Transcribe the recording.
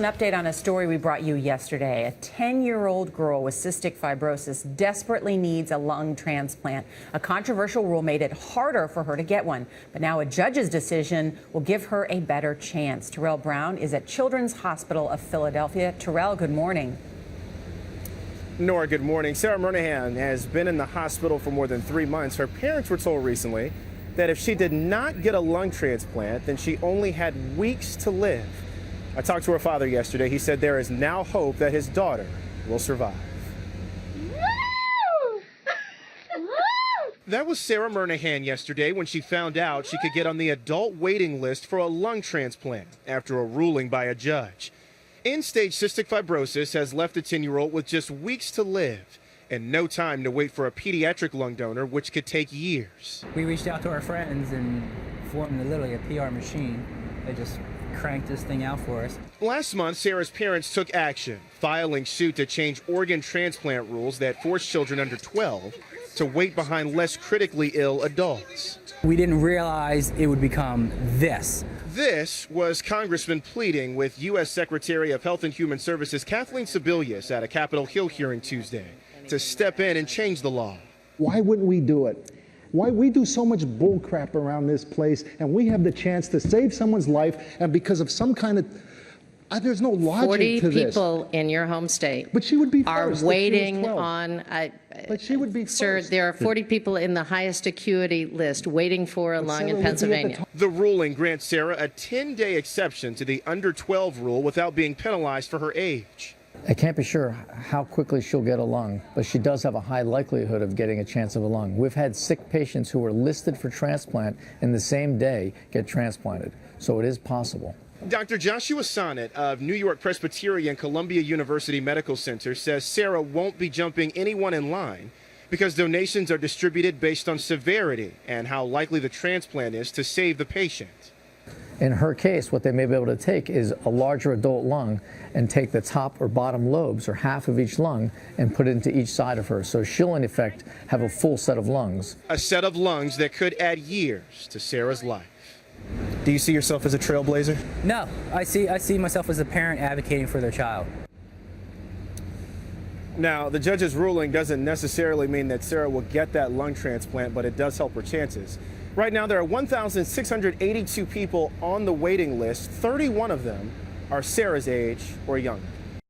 An update on a story we brought you yesterday. A 10-year-old girl with cystic fibrosis desperately needs a lung transplant. A controversial rule made it harder for her to get one, but now a judge's decision will give her a better chance. Terrell Brown is at Children's Hospital of Philadelphia. Terrell, good morning. Nora, good morning. Sarah Murnahan has been in the hospital for more than 3 months. Her parents were told recently that if she did not get a lung transplant, then she only had weeks to live. I talked to her father yesterday. He said there is now hope that his daughter will survive. That was Sarah Murnahan yesterday when she found out she could get on the adult waiting list for a lung transplant after a ruling by a judge. End-stage cystic fibrosis has left the 10-year-old with just weeks to live and no time to wait for a pediatric lung donor, which could take years. We reached out to our friends and formed literally a PR machine. They just cranked this thing out for us. Last month, Sarah's parents took action, filing suit to change organ transplant rules that force children under 12 to wait behind less critically ill adults. We didn't realize it would become this. This was Congressman pleading with U.S. Secretary of Health and Human Services Kathleen Sebelius at a Capitol Hill hearing Tuesday to step in and change the law. Why wouldn't we do it? Why we do so much bull crap around this place, and we have the chance to save someone's life, and because of some kind of there's no logic to this. 40 people in your home state But she would be are first waiting on. But she would be Sir, first. there are 40 people in the highest acuity list waiting for a lung in Pennsylvania. The ruling grants Sarah a 10-day exception to the under 12 rule without being penalized for her age. I can't be sure how quickly she'll get a lung, but she does have a high likelihood of getting a chance of a lung. We've had sick patients who were listed for transplant in the same day get transplanted, so it is possible. Dr. Joshua Sonnet of New York Presbyterian Columbia University Medical Center says Sarah won't be jumping anyone in line because donations are distributed based on severity and how likely the transplant is to save the patient. In her case, what they may be able to take is a larger adult lung and take the top or bottom lobes or half of each lung and put it into each side of her. So she'll, in effect, have a full set of lungs. A set of lungs that could add years to Sarah's life. Do you see yourself as a trailblazer? No, I see myself as a parent advocating for their child. Now, the judge's ruling doesn't necessarily mean that Sarah will get that lung transplant, but it does help her chances. Right now, there are 1,682 people on the waiting list. 31 of them are Sarah's age or younger.